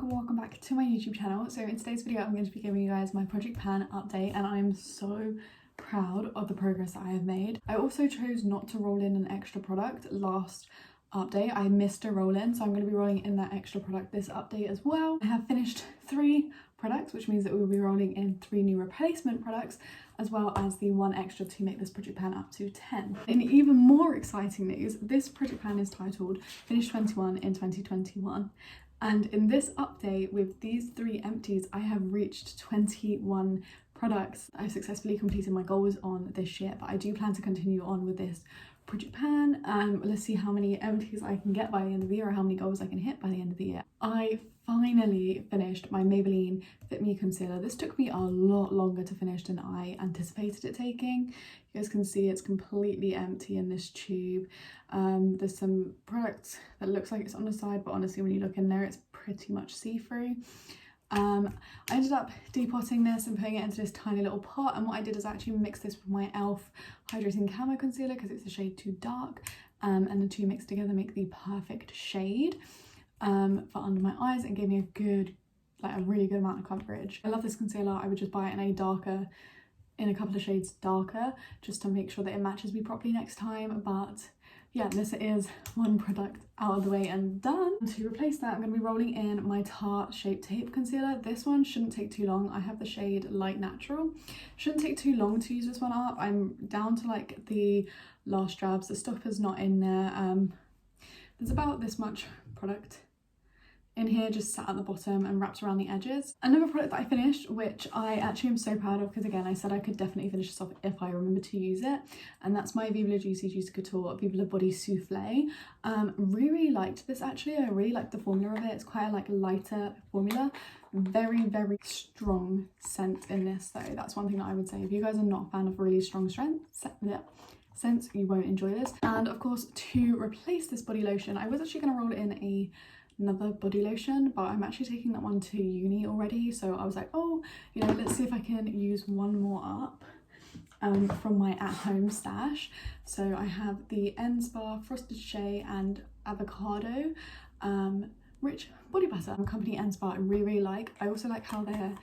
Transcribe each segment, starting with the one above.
welcome back to my YouTube channel. So in today's video I'm going to be giving you guys my project pan update, and I'm so proud of the progress that I have made. I also chose not to roll in an extra product last update. I missed a roll in, so I'm going to be rolling in that extra product this update as well. I have finished 3 products, which means that we will be rolling in 3 new replacement products, as well as the 1 extra to make this project pan up to 10. In even more exciting news, this project pan is titled Finish 21 in 2021. And in this update with these 3 empties, I have reached 21 products. I've successfully completed my goals on this year, but I do plan to continue on with this project pan. Let's see how many empties I can get by the end of the year, or how many goals I can hit by the end of the year. I finally finished my Maybelline Fit Me Concealer. This took me a lot longer to finish than I anticipated it taking. You guys can see it's completely empty in this tube. There's some product that looks like it's on the side, but honestly when you look in there it's pretty much see-through. I ended up depotting this and putting it into this tiny little pot, and what I did is actually mix this with my e.l.f. Hydrating Camo Concealer because it's a shade too dark, and the two mixed together make the perfect shade for under my eyes and gave me a really good amount of coverage. I love this concealer. I would just buy it in a couple of shades darker just to make sure that it matches me properly next time. But yeah, this is 1 product out of the way and done. To replace that, I'm going to be rolling in my Tarte Shape Tape Concealer. This one shouldn't take too long. I have the shade Light Natural. Shouldn't take too long to use this one up. I'm down to like the last drabs. The stopper's not in there. There's about this much product in here just sat at the bottom and wrapped around the edges. Another product that I finished, which I actually am so proud of, because again I said I could definitely finish this off if I remember to use it, and that's my Vive La Juicy Couture Vive La Body Souffle. Really liked this actually. I really liked the formula of it. It's quite a lighter formula. Very strong scent in this though. That's one thing that I would say. If you guys are not a fan of really strong scents, you won't enjoy this. And of course, to replace this body lotion, I was actually going to roll it in another body lotion, but I'm actually taking that one to uni already, so I was like, oh, you know, let's see if I can use one more up from my at-home stash. So I have the N-Spa Frosted Shea and Avocado Rich Body Butter. Company N-Spa I really like. I also like how their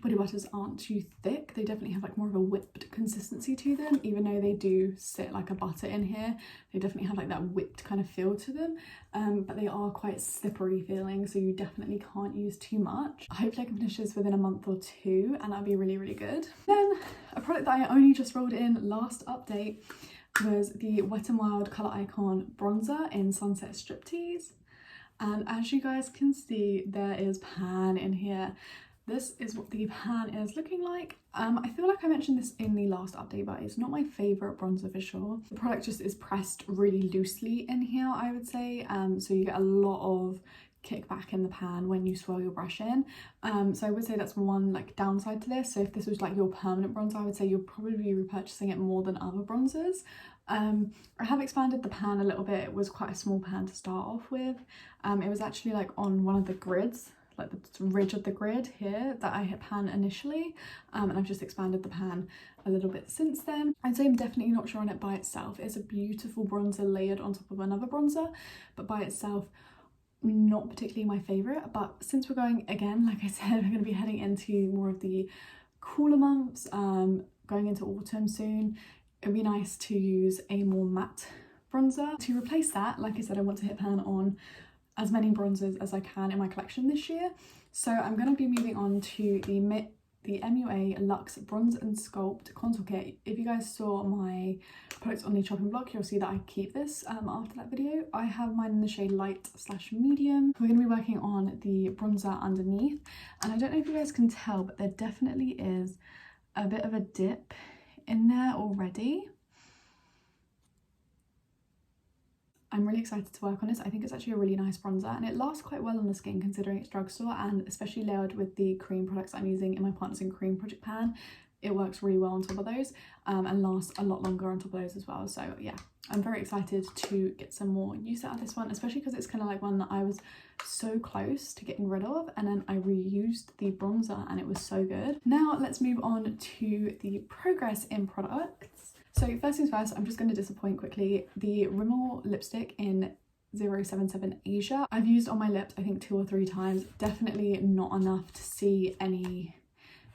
body butters aren't too thick. They definitely have like more of a whipped consistency to them, even though they do sit like a butter in here. They definitely have like that whipped kind of feel to them, but they are quite slippery feeling, so you definitely can't use too much. Hopefully I can finish this within a month or 2, and that'd be really good. Then a product that I only just rolled in last update was the Wet n Wild Colour Icon Bronzer in Sunset Striptease, and as you guys can see, there is pan in here. This is what the pan is looking like. I feel like I mentioned this in the last update, but it's not my favourite bronzer for sure. The product just is pressed really loosely in here, I would say, so you get a lot of kickback in the pan when you swirl your brush in. So I would say that's one downside to this. So if this was like your permanent bronzer, I would say you'll probably be repurchasing it more than other bronzers. I have expanded the pan a little bit. It was quite a small pan to start off with. It was actually like on one of the grids, like the ridge of the grid here, that I hit pan initially, and I've just expanded the pan a little bit since then. I'd say I'm definitely not sure on it by itself. It's a beautiful bronzer layered on top of another bronzer, but by itself not particularly my favourite. But since we're going, again, like I said, we're going to be heading into more of the cooler months, going into autumn soon, it'd be nice to use a more matte bronzer. To replace that, like I said, I want to hit pan on as many bronzers as I can in my collection this year. So I'm going to be moving on to the MUA Luxe Bronze and Sculpt Contour Kit. If you guys saw my products on the chopping block, you'll see that I keep this after that video. I have mine in the shade Light/Medium. We're going to be working on the bronzer underneath, and I don't know if you guys can tell, but there definitely is a bit of a dip in there already. I'm really excited to work on this. I think it's actually a really nice bronzer, and it lasts quite well on the skin considering it's drugstore, and especially layered with the cream products I'm using in my Partners in Cream project pan. It works really well on top of those, and lasts a lot longer on top of those as well. So yeah, I'm very excited to get some more use out of this one, especially because it's kind of like one that I was so close to getting rid of, and then I reused the bronzer and it was so good. Now let's move on to the progress in products. So first things first, I'm just going to disappoint quickly. The Rimmel lipstick in 077 Asia. I've used on my lips I think 2 or 3 times, definitely not enough to see any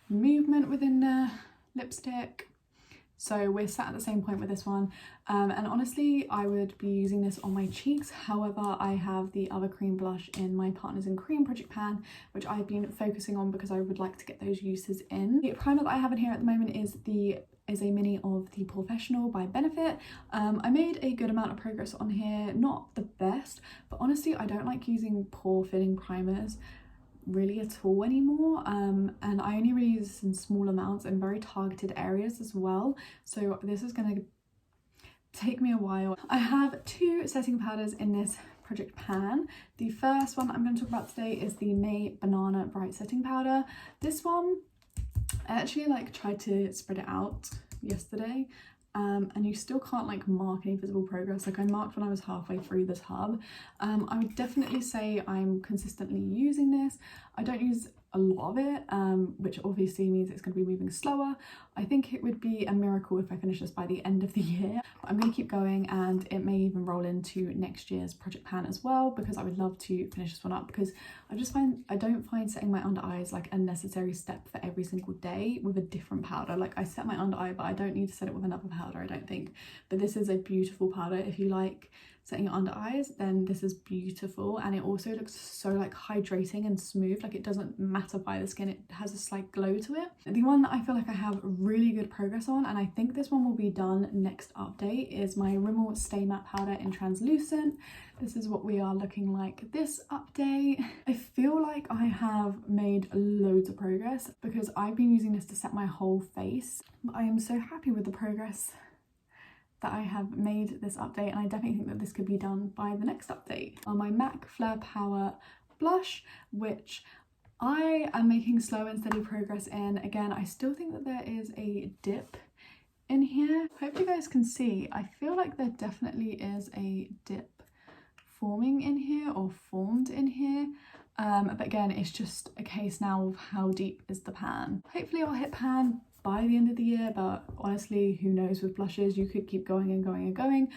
movement within the lipstick. So we're sat at the same point with this one, and honestly I would be using this on my cheeks. However, I have the other cream blush in my Partners in Cream project pan, which I've been focusing on because I would like to get those uses in. The primer that I have in here at the moment is a mini of the Porefessional by Benefit. I made a good amount of progress on here, not the best, but honestly I don't like using pore filling primers really at all anymore, and I only really use this in small amounts in very targeted areas as well, so this is going to take me a while. I have 2 setting powders in this project pan. The first one I'm going to talk about today is the May Banana Bright Setting Powder. This one I actually tried to spread it out yesterday, and you still can't mark any visible progress. I marked when I was halfway through the tub. I would definitely say I'm consistently using this. I don't use a lot of it, which obviously means it's going to be moving slower. I think it would be a miracle if I finish this by the end of the year. But I'm going to keep going, and it may even roll into next year's project pan as well, because I would love to finish this one up, because I don't find setting my under eyes a necessary step for every single day with a different powder. I set my under eye, but I don't need to set it with another powder, I don't think. But this is a beautiful powder. If you like setting your under eyes, then this is beautiful, and it also looks so hydrating and smooth. It doesn't mattify the skin, it has a slight glow to it. The one that I feel I have really good progress on, and I think this one will be done next update, is my Rimmel Stay Matte Powder in Translucent. This is what we are looking like this update. I feel like I have made loads of progress because I've been using this to set my whole face. But I am so happy with the progress that I have made this update, and I definitely think that this could be done by the next update. On my MAC Fleur Power blush, which I am making slow and steady progress in. Again, I still think that there is a dip in here. Hope you guys can see. I feel like there definitely is a dip forming in here, or formed in here. But again, it's just a case now of how deep is the pan. Hopefully I'll hit pan by the end of the year, but honestly, who knows with blushes, you could keep going and going and going.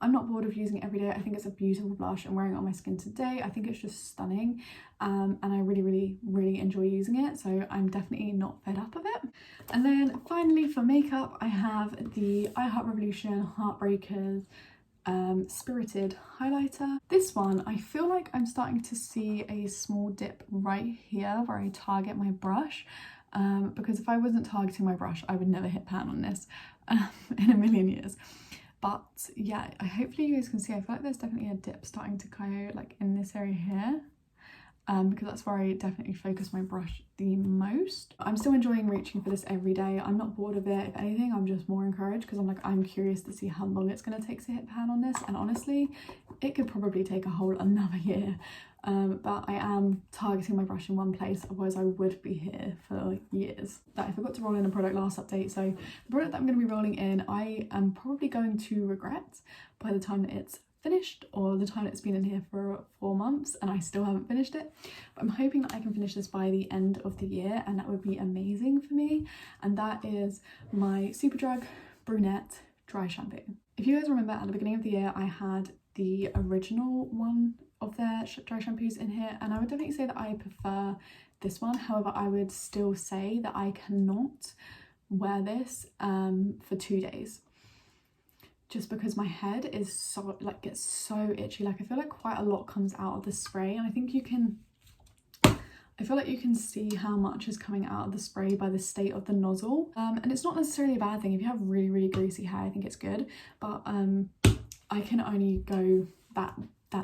I'm not bored of using it every day. I think it's a beautiful blush. I'm wearing it on my skin today. I think it's just stunning, and I really enjoy using it, so I'm definitely not fed up of it. And then finally for makeup, I have the I Heart Revolution Heartbreakers Spirited highlighter. This one, I feel like I'm starting to see a small dip right here where I target my brush, because if I wasn't targeting my brush, I would never hit pan on this in a million years. But yeah, hopefully you guys can see, I feel like there's definitely a dip starting to go in this area here, because that's where I definitely focus my brush the most. I'm still enjoying reaching for this every day. I'm not bored of it. If anything, I'm just more encouraged, because I'm curious to see how long it's going to take to hit pan on this, and honestly it could probably take a whole another year. But I am targeting my brush in one place, otherwise I would be here for years. I forgot to roll in a product last update, so the product that I'm going to be rolling in, I am probably going to regret by the time that it's finished, or the time it's been in here for 4 months and I still haven't finished it. But I'm hoping that I can finish this by the end of the year, and that would be amazing for me. And that is my Superdrug Brunette Dry Shampoo. If you guys remember, at the beginning of the year I had the original one of their dry shampoos in here, and I would definitely say that I prefer this one. However, I would still say that I cannot wear this for 2 days, just because my head is so gets so itchy. I feel like quite a lot comes out of the spray, and I think I feel like you can see how much is coming out of the spray by the state of the nozzle, and it's not necessarily a bad thing. If you have really greasy hair, I think it's good, but I can only go that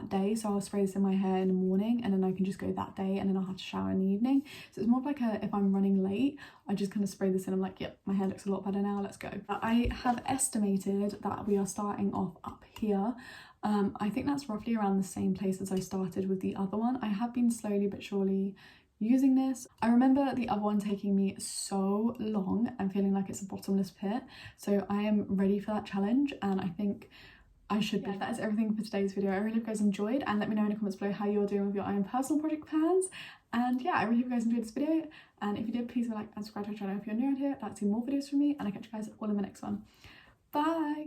day, so I'll spray this in my hair in the morning, and then I can just go that day, and then I'll have to shower in the evening. So it's more of if I'm running late, I just kind of spray this in. I'm like, yep, my hair looks a lot better now, let's go. I have estimated that we are starting off up here. I think that's roughly around the same place as I started with the other one. I have been slowly but surely using this. I remember the other one taking me so long and feeling like it's a bottomless pit, so I am ready for that challenge, and I think I should be. That is everything for today's video. I really hope you guys enjoyed, and let me know in the comments below how you're doing with your own personal project pans. And yeah, I really hope you guys enjoyed this video, and if you did, please like and subscribe to my channel if you're new around here. I'd like to see more videos from me, and I'll catch you guys all in my next one. Bye!